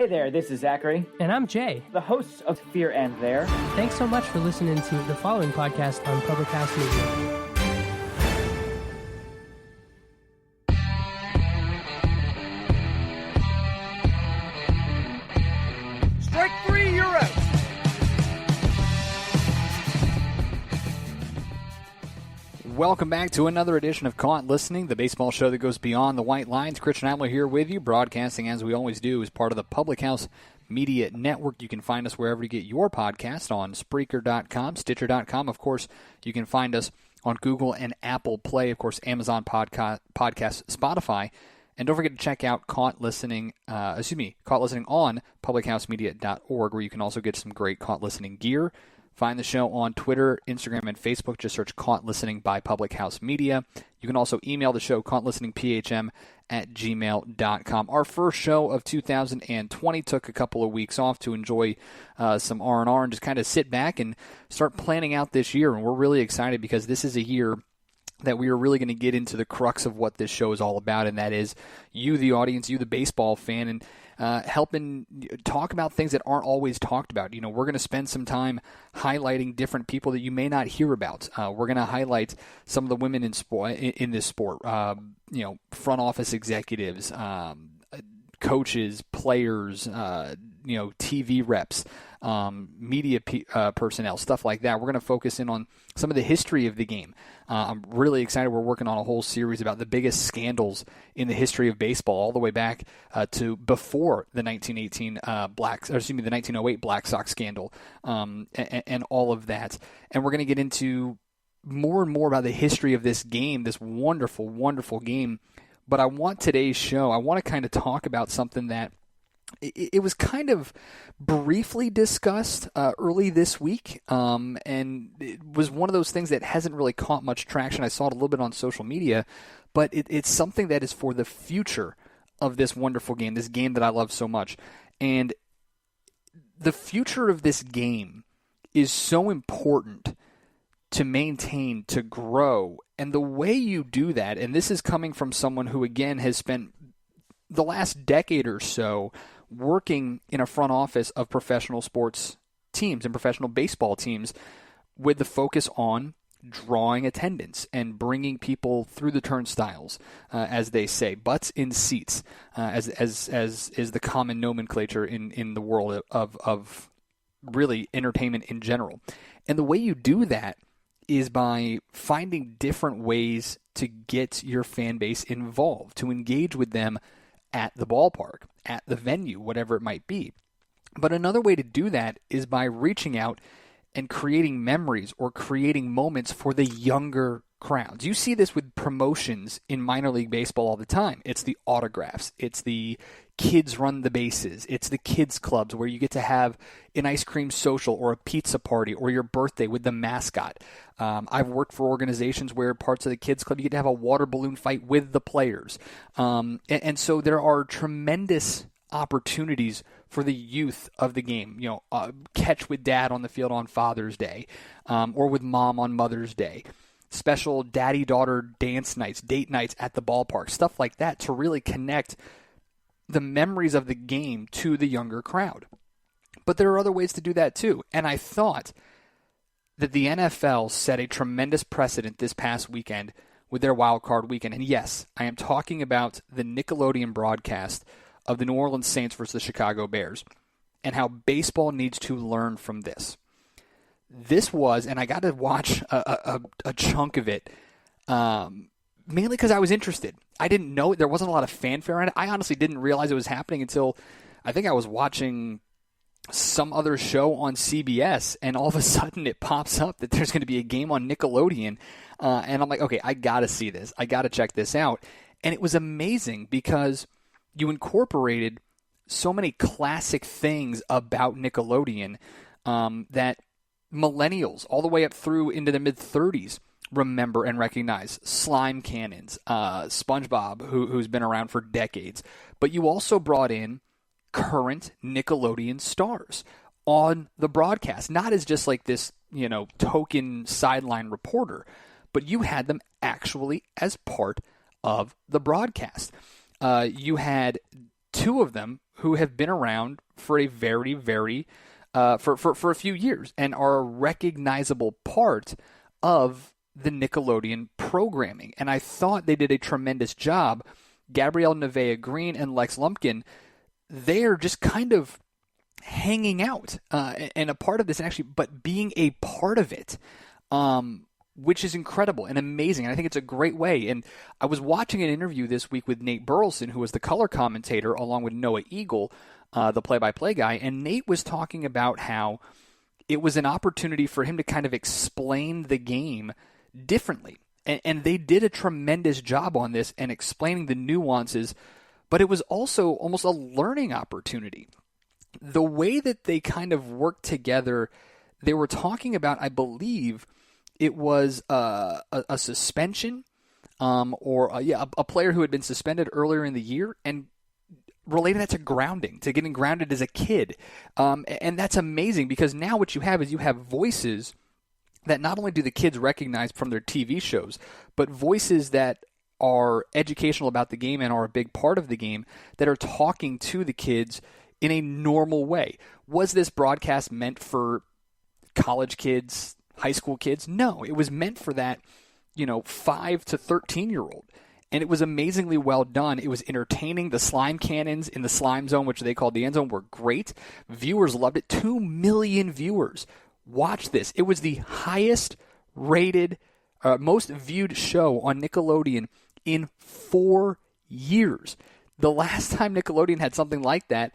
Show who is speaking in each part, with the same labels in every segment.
Speaker 1: Hey there, this is Zachary.
Speaker 2: And I'm Jay,
Speaker 1: the hosts of Fear and There.
Speaker 2: Thanks so much for listening to the following podcast on Public House Media.
Speaker 3: Strike three, you're out.
Speaker 4: Welcome back to another edition of Caught Listening, the baseball show that goes beyond the white lines. Christian Heimall here with you, broadcasting as we always do as part of the Public House Media Network. You can find us wherever you get your podcast on Spreaker.com, Stitcher.com. Of course, you can find us on Google and Apple Play, of course, Amazon Podcast, Spotify. And don't forget to check out Caught Listening on publichousemedia.org, where you can also get some great Caught Listening gear. Find the show on Twitter, Instagram, and Facebook. Just search Caught Listening by Public House Media. You can also email the show, caughtlisteningphm@gmail.com. Our first show of 2020 took a couple of weeks off to enjoy some R&R and just kind of sit back and start planning out this year. And we're really excited because this is a year that we are really going to get into the crux of what this show is all about, and that is you, the audience, you, the baseball fan, and helping talk about things that aren't always talked about. You know, we're going to spend some time highlighting different people that you may not hear about. We're going to highlight some of the women in this sport, front office executives, coaches, players, TV reps, media personnel, stuff like that. We're going to focus in on some of the history of the game. I'm really excited. We're working on a whole series about the biggest scandals in the history of baseball, all the way back to before the 1908 Black Sox scandal, and all of that. And we're going to get into more and more about the history of this game, this wonderful, wonderful game. But I want today's show, I want to kind of talk about something that it was kind of briefly discussed early this week, and it was one of those things that hasn't really caught much traction. I saw it a little bit on social media, but it's something that is for the future of this wonderful game, this game that I love so much. And the future of this game is so important to maintain, to grow. And the way you do that, and this is coming from someone who, again, has spent the last decade or so working in a front office of professional sports teams and professional baseball teams, with the focus on drawing attendance and bringing people through the turnstiles, as they say, butts in seats, as is the common nomenclature in the world of really entertainment in general. And the way you do that is by finding different ways to get your fan base involved, to engage with them at the ballpark, at the venue, whatever it might be. But another way to do that is by reaching out and creating memories or creating moments for the younger crowds. You see this with promotions in minor league baseball all the time. It's the autographs. It's the kids run the bases. It's the kids clubs where you get to have an ice cream social or a pizza party or your birthday with the mascot. I've worked for organizations where parts of the kids club, you get to have a water balloon fight with the players. And so there are tremendous opportunities for the youth of the game. Catch with dad on the field on Father's Day, or with mom on Mother's Day. Special daddy-daughter dance nights, date nights at the ballpark, stuff like that, to really connect the memories of the game to the younger crowd. But there are other ways to do that too. And I thought that the NFL set a tremendous precedent this past weekend with their wild card weekend. And yes, I am talking about the Nickelodeon broadcast of the New Orleans Saints versus the Chicago Bears, and how baseball needs to learn from this. This was, and I got to watch a chunk of it, mainly because I was interested. I didn't know, there wasn't a lot of fanfare on it. I honestly didn't realize it was happening until I think I was watching some other show on CBS, and all of a sudden it pops up that there's going to be a game on Nickelodeon, and I'm like, okay, I got to see this. I got to check this out. And it was amazing because you incorporated so many classic things about Nickelodeon that millennials, all the way up through into the mid-30s, remember and recognize. Slime cannons, SpongeBob, who's been around for decades. But you also brought in current Nickelodeon stars on the broadcast, not as just like this, token sideline reporter, but you had them actually as part of the broadcast. You had two of them who have been around for a very, very, for a few years and are a recognizable part of the Nickelodeon programming. And I thought they did a tremendous job. Gabrielle Nevaeh Green and Lex Lumpkin, they're just kind of hanging out and a part of this, actually, but being a part of it, which is incredible and amazing. And I think it's a great way. And I was watching an interview this week with Nate Burleson, who was the color commentator, along with Noah Eagle, the play-by-play guy. And Nate was talking about how it was an opportunity for him to kind of explain the game differently. And they did a tremendous job on this and explaining the nuances, but it was also almost a learning opportunity. The way that they kind of worked together, they were talking about, I believe, it was a suspension or a player who had been suspended earlier in the year, and relating that to grounding, to getting grounded as a kid. And that's amazing, because now what you have is you have voices that not only do the kids recognize from their TV shows, but voices that are educational about the game and are a big part of the game that are talking to the kids in a normal way. Was this broadcast meant for college kids, high school kids? No, it was meant for that, 5 to 13-year-old. And it was amazingly well done. It was entertaining. The slime cannons in the slime zone, which they called the end zone, were great. Viewers loved it. 2 million viewers watched this. It was the highest rated, most viewed show on Nickelodeon in 4 years. The last time Nickelodeon had something like that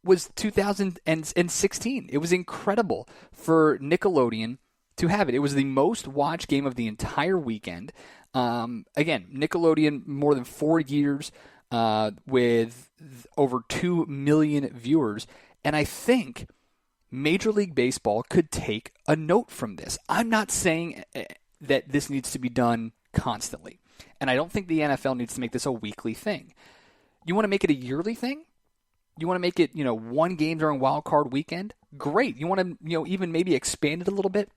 Speaker 4: was 2016. It was incredible for Nickelodeon to have it. It was the most watched game of the entire weekend. Again, Nickelodeon, more than 4 years with over 2 million viewers. And I think Major League Baseball could take a note from this. I'm not saying that this needs to be done constantly. And I don't think the NFL needs to make this a weekly thing. You want to make it a yearly thing? You want to make it, one game during Wild Card Weekend? Great. You want to, even maybe expand it a little bit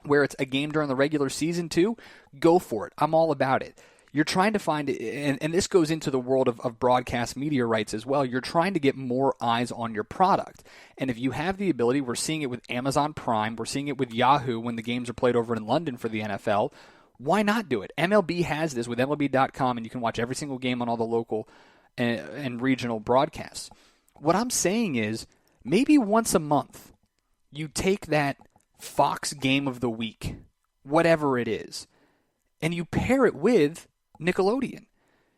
Speaker 4: where it's a game during the regular season too? Go for it. I'm all about it. You're trying to find, and this goes into the world of broadcast media rights as well, you're trying to get more eyes on your product. And if you have the ability, we're seeing it with Amazon Prime, we're seeing it with Yahoo when the games are played over in London for the NFL, why not do it? MLB has this with MLB.com, and you can watch every single game on all the local and regional broadcasts. What I'm saying is, maybe once a month, you take that Fox game of the week, whatever it is, and you pair it with Nickelodeon.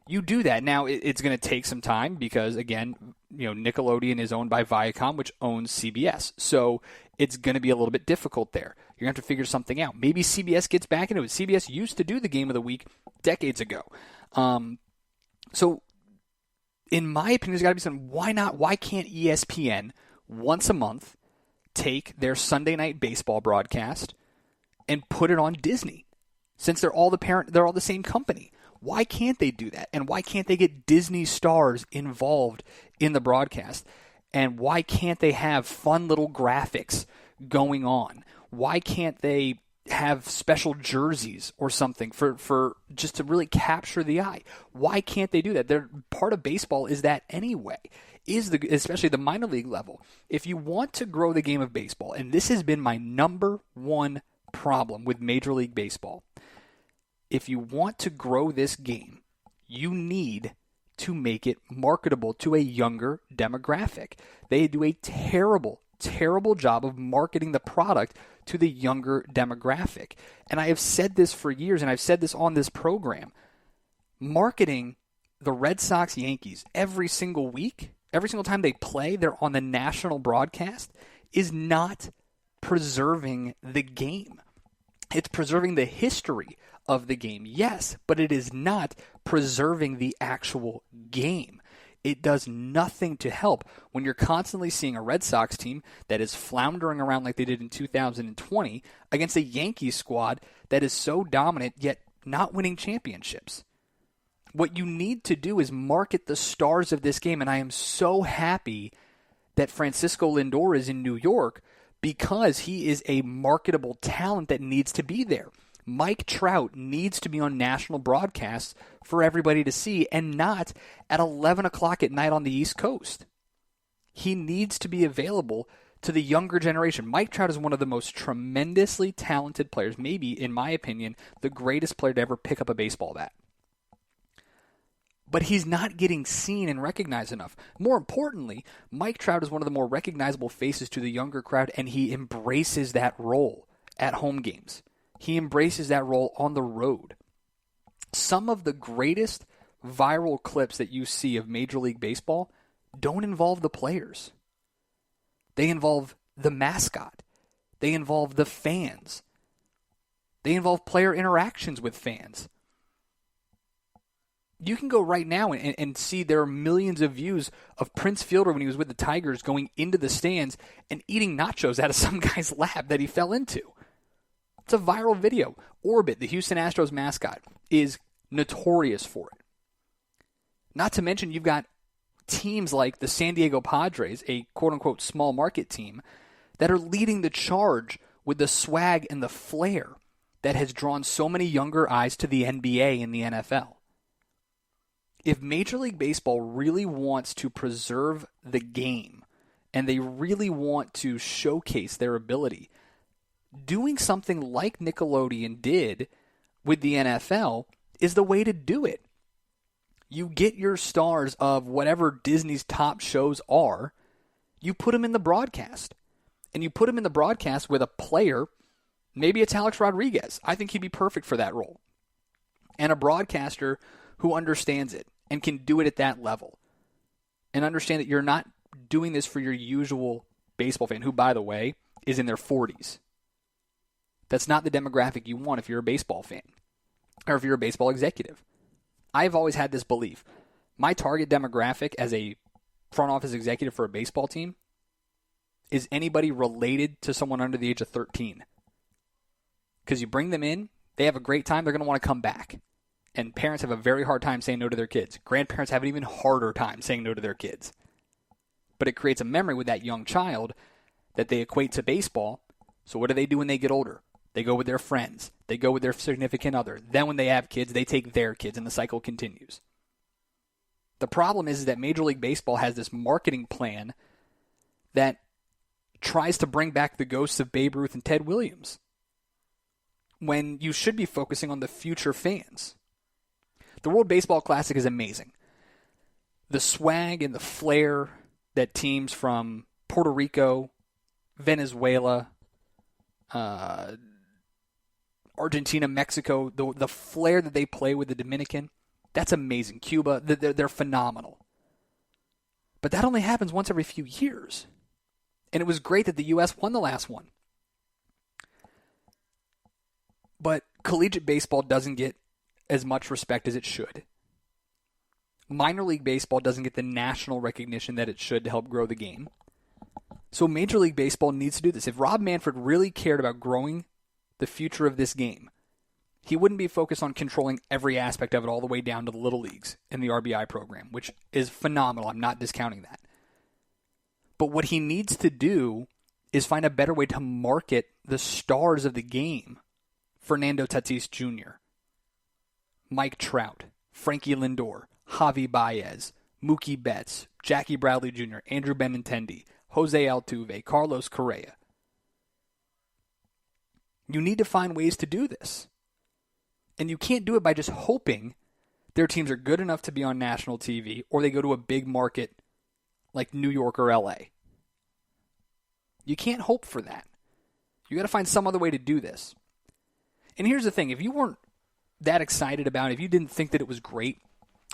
Speaker 4: You do that. Now, it's going to take some time because, again, Nickelodeon is owned by Viacom, which owns CBS. So it's going to be a little bit difficult there. You're going to have to figure something out. Maybe CBS gets back into it. CBS used to do the game of the week decades ago. So in my opinion, there's got to be something. Why not? Why can't ESPN once a month take their Sunday night baseball broadcast and put it on Disney? Since they're all the same company. Why can't they do that? And why can't they get Disney stars involved in the broadcast? And why can't they have fun little graphics going on? Why can't they have special jerseys or something for just to really capture the eye? Why can't they do that? They're part of baseball is that anyway. Especially the minor league level. If you want to grow the game of baseball, and this has been my number one problem with Major League Baseball, if you want to grow this game, you need to make it marketable to a younger demographic. They do a terrible, terrible job of marketing the product to the younger demographic. And I have said this for years, and I've said this on this program. Marketing the Red Sox Yankees every single week, every single time they play, they're on the national broadcast, is not preserving the game. It's preserving the history of the game, yes, but it is not preserving the actual game. It does nothing to help when you're constantly seeing a Red Sox team that is floundering around like they did in 2020 against a Yankees squad that is so dominant yet not winning championships. What you need to do is market the stars of this game, and I am so happy that Francisco Lindor is in New York because he is a marketable talent that needs to be there. Mike Trout needs to be on national broadcasts for everybody to see and not at 11 o'clock at night on the East Coast. He needs to be available to the younger generation. Mike Trout is one of the most tremendously talented players, maybe, in my opinion, the greatest player to ever pick up a baseball bat. But he's not getting seen and recognized enough. More importantly, Mike Trout is one of the more recognizable faces to the younger crowd, and he embraces that role at home games. He embraces that role on the road. Some of the greatest viral clips that you see of Major League Baseball don't involve the players. They involve the mascot. They involve the fans. They involve player interactions with fans. You can go right now and see there are millions of views of Prince Fielder when he was with the Tigers going into the stands and eating nachos out of some guy's lap that he fell into. It's a viral video. Orbit, the Houston Astros mascot, is notorious for it. Not to mention you've got teams like the San Diego Padres, a quote-unquote small market team, that are leading the charge with the swag and the flair that has drawn so many younger eyes to the NBA and the NFL. If Major League Baseball really wants to preserve the game and they really want to showcase their ability, doing something like Nickelodeon did with the NFL is the way to do it. You get your stars of whatever Disney's top shows are, you put them in the broadcast. And you put him in the broadcast with a player, maybe it's Alex Rodriguez. I think he'd be perfect for that role. And a broadcaster who understands it and can do it at that level. And understand that you're not doing this for your usual baseball fan, who, by the way, is in their 40s. That's not the demographic you want if you're a baseball fan or if you're a baseball executive. I've always had this belief. My target demographic as a front office executive for a baseball team is anybody related to someone under the age of 13. Because you bring them in, they have a great time, they're going to want to come back. And parents have a very hard time saying no to their kids. Grandparents have an even harder time saying no to their kids. But it creates a memory with that young child that they equate to baseball. So what do they do when they get older? They go with their friends. They go with their significant other. Then when they have kids, they take their kids, and the cycle continues. The problem is that Major League Baseball has this marketing plan that tries to bring back the ghosts of Babe Ruth and Ted Williams, when you should be focusing on the future fans. The World Baseball Classic is amazing. The swag and the flair that teams from Puerto Rico, Venezuela, Argentina, Mexico, the flair that they play with the Dominican, that's amazing. Cuba, they're phenomenal. But that only happens once every few years. And it was great that the U.S. won the last one. But collegiate baseball doesn't get as much respect as it should. Minor league baseball doesn't get the national recognition that it should to help grow the game. So Major League Baseball needs to do this. If Rob Manfred really cared about growing the future of this game, he wouldn't be focused on controlling every aspect of it all the way down to the little leagues in the RBI program, which is phenomenal. I'm not discounting that. But what he needs to do is find a better way to market the stars of the game. Fernando Tatis Jr., Mike Trout, Frankie Lindor, Javi Baez, Mookie Betts, Jackie Bradley Jr., Andrew Benintendi, Jose Altuve, Carlos Correa. You need to find ways to do this. And you can't do it by just hoping their teams are good enough to be on national TV or they go to a big market like New York or LA. You can't hope for that. You got to find some other way to do this. And here's the thing. If you weren't that excited about it, if you didn't think that it was great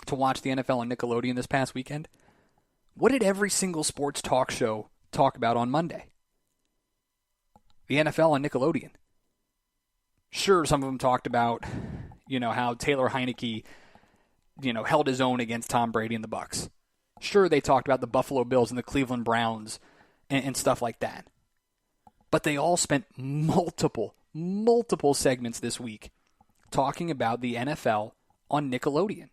Speaker 4: to watch the NFL on Nickelodeon this past weekend, what did every single sports talk show talk about on Monday? The NFL on Nickelodeon. Sure, some of them talked about, how Taylor Heineke, held his own against Tom Brady and the Bucs. Sure, they talked about the Buffalo Bills and the Cleveland Browns and stuff like that. But they all spent multiple segments this week talking about the NFL on Nickelodeon.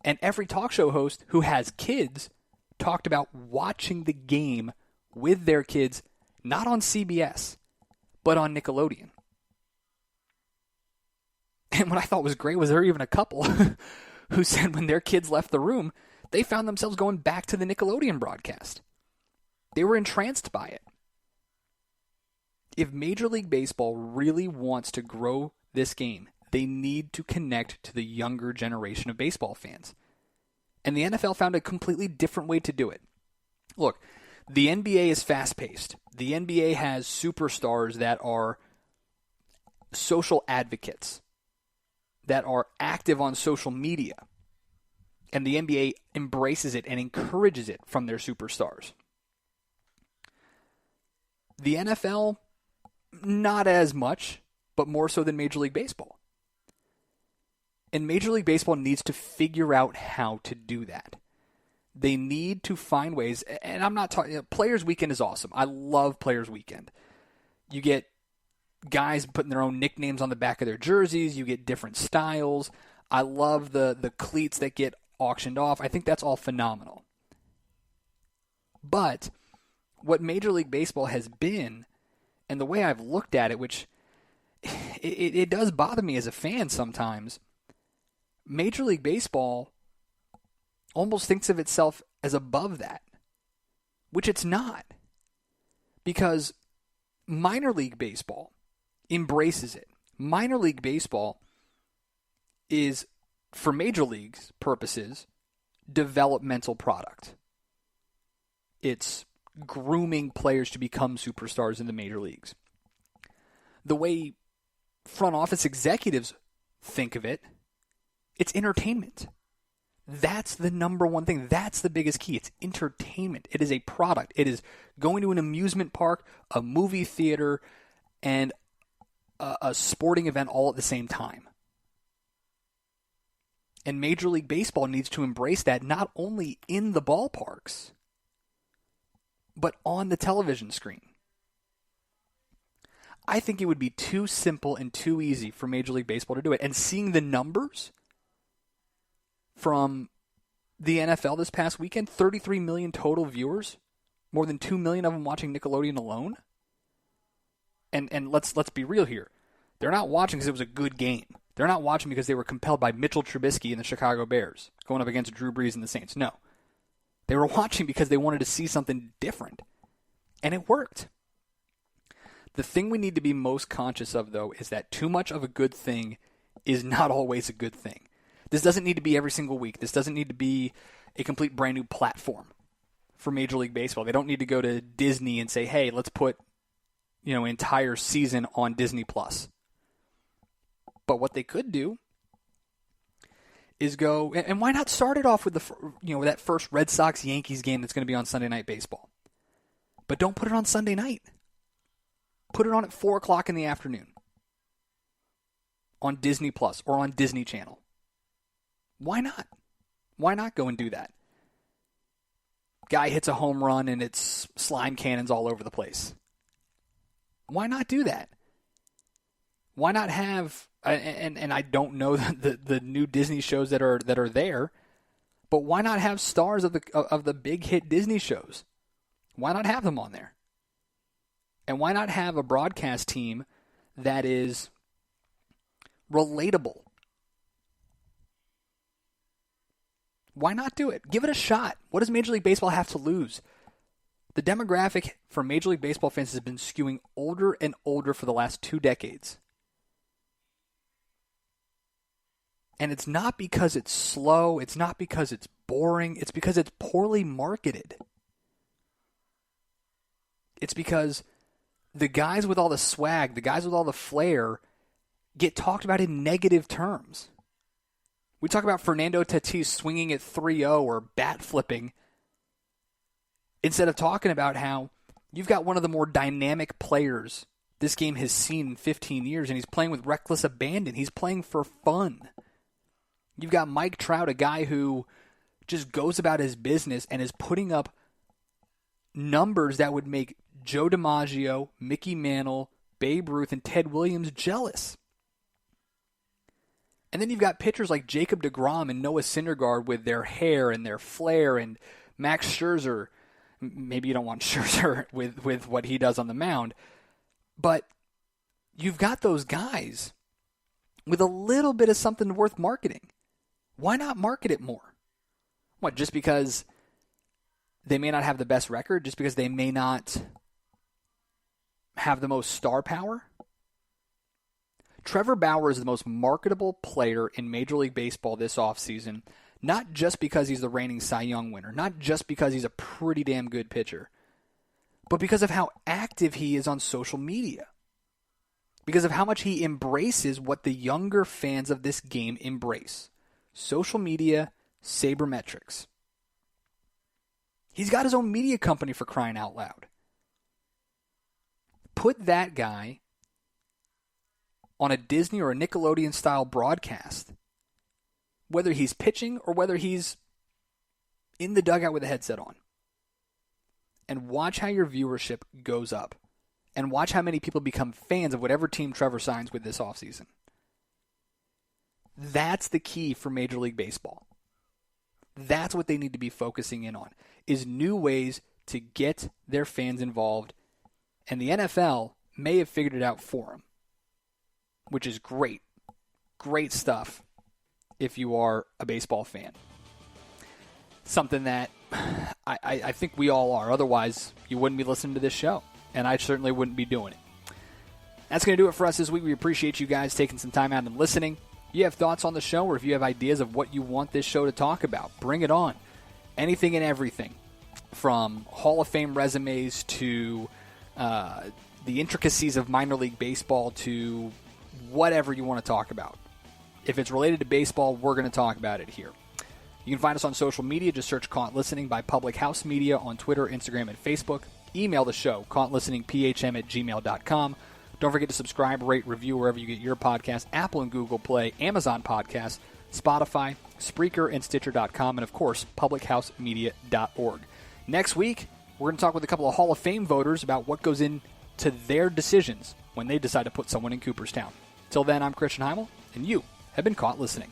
Speaker 4: And every talk show host who has kids talked about watching the game with their kids, not on CBS, but on Nickelodeon. And what I thought was great was there were even a couple who said when their kids left the room, they found themselves going back to the Nickelodeon broadcast. They were entranced by it. If Major League Baseball really wants to grow this game, they need to connect to the younger generation of baseball fans. And the NFL found a completely different way to do it. Look, the NBA is fast-paced. The NBA has superstars that are social advocates, that are active on social media. And the NBA embraces it and encourages it from their superstars. The NFL, not as much, but more so than Major League Baseball. And Major League Baseball needs to figure out how to do that. They need to find ways, and I'm not talking, Players Weekend is awesome. I love Players Weekend. You get guys putting their own nicknames on the back of their jerseys. You get different styles. I love the cleats that get auctioned off. I think that's all phenomenal. But what Major League Baseball has been, and the way I've looked at it, which it does bother me as a fan sometimes, Major League Baseball almost thinks of itself as above that, which it's not. Because minor league baseball embraces it. Minor league baseball is, for major leagues purposes, developmental product. It's grooming players to become superstars in the major leagues. The way front office executives think of it, it's entertainment. That's the number one thing. That's the biggest key. It's entertainment. It is a product. It is going to an amusement park, a movie theater, and a sporting event all at the same time. And Major League Baseball needs to embrace that not only in the ballparks, but on the television screen. I think it would be too simple and too easy for Major League Baseball to do it. And seeing the numbers from the NFL this past weekend, 33 million total viewers, more than 2 million of them watching Nickelodeon alone. And let's be real here. They're not watching because it was a good game. They're not watching because they were compelled by Mitchell Trubisky and the Chicago Bears going up against Drew Brees and the Saints. No. They were watching because they wanted to see something different. And it worked. The thing we need to be most conscious of, though, is that too much of a good thing is not always a good thing. This doesn't need to be every single week. This doesn't need to be a complete brand new platform for Major League Baseball. They don't need to go to Disney and say, hey, let's put an entire season on Disney Plus. But what they could do is go, and why not start it off with that first Red Sox-Yankees game that's going to be on Sunday Night Baseball. But don't put it on Sunday night. Put it on at 4 o'clock in the afternoon on Disney Plus or on Disney Channel. Why not? Why not go and do that? Guy hits a home run and it's slime cannons all over the place. Why not do that? Why not have, and I don't know the new Disney shows that are there, but why not have stars of the big hit Disney shows? Why not have them on there? And why not have a broadcast team that is relatable? Why not do it? Give it a shot. What does Major League Baseball have to lose? The demographic for Major League Baseball fans has been skewing older and older for the last 2 decades. And it's not because it's slow. It's not because it's boring. It's because it's poorly marketed. It's because the guys with all the swag, the guys with all the flair, get talked about in negative terms. We talk about Fernando Tatis swinging at 3-0 or bat flipping instead of talking about how you've got one of the more dynamic players this game has seen in 15 years, and he's playing with reckless abandon. He's playing for fun. You've got Mike Trout, a guy who just goes about his business and is putting up numbers that would make Joe DiMaggio, Mickey Mantle, Babe Ruth, and Ted Williams jealous. And then you've got pitchers like Jacob deGrom and Noah Syndergaard with their hair and their flair, and Max Scherzer. Maybe you don't want Scherzer with what he does on the mound. But you've got those guys with a little bit of something worth marketing. Why not market it more? What, just because they may not have the best record? Just because they may not have the most star power? Trevor Bauer is the most marketable player in Major League Baseball this offseason, not just because he's the reigning Cy Young winner, not just because he's a pretty damn good pitcher, but because of how active he is on social media. Because of how much he embraces what the younger fans of this game embrace. Social media, sabermetrics. He's got his own media company, for crying out loud. Put that guy on a Disney or a Nickelodeon style broadcast, whether he's pitching or whether he's in the dugout with a headset on, and watch how your viewership goes up, and watch how many people become fans of whatever team Trevor signs with this offseason. That's the key for Major League Baseball. That's what they need to be focusing in on, is new ways to get their fans involved, and the NFL may have figured it out for them, which is great. Great stuff if you are a baseball fan. Something that I think we all are. Otherwise, you wouldn't be listening to this show, and I certainly wouldn't be doing it. That's going to do it for us this week. We appreciate you guys taking some time out and listening. If you have thoughts on the show, or if you have ideas of what you want this show to talk about, bring it on. Anything and everything, from Hall of Fame resumes to the intricacies of minor league baseball to whatever you want to talk about. If it's related to baseball, we're going to talk about it here. You can find us on social media. Just search Caught Listening by Public House Media on Twitter, Instagram, and Facebook. Email the show, caughtlisteningphm@gmail.com. Don't forget to subscribe, rate, review wherever you get your podcast, Apple and Google Play, Amazon Podcasts, Spotify, Spreaker, and Stitcher.com, and, of course, publichousemedia.org. Next week, we're going to talk with a couple of Hall of Fame voters about what goes into their decisions when they decide to put someone in Cooperstown. Till then, I'm Christian Heimall, and you have been Caught Listening.